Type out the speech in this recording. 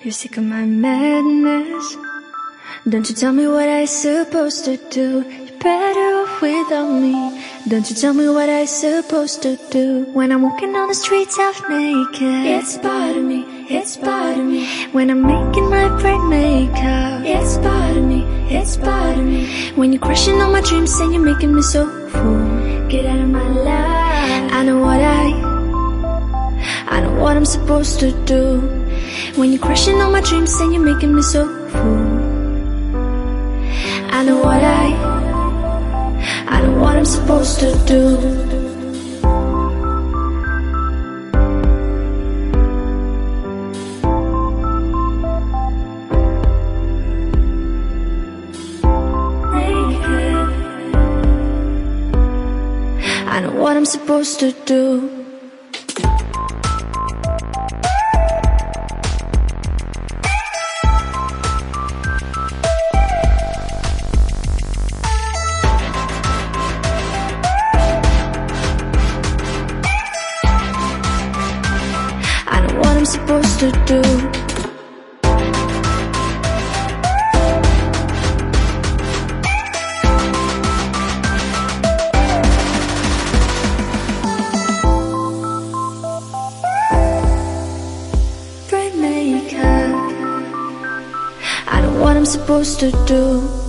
You're sick of my madness. Don't you tell me what I'm supposed to do. You're better off without me. Don't you tell me what I'm supposed to do. When I'm walking on the streets half naked, it's part of me, it's part of me. When I'm making my brain makeup, it's part of me, it's part of me. When you're crushing on my dreams and you're making me so full, get out of my life. I know what I'm supposed to do. When you're crushing on my dreams and you're making me so full, I know what I'm supposed to do. I know what I'm supposed to do. I know what I'm supposed to do. What I'm supposed to do.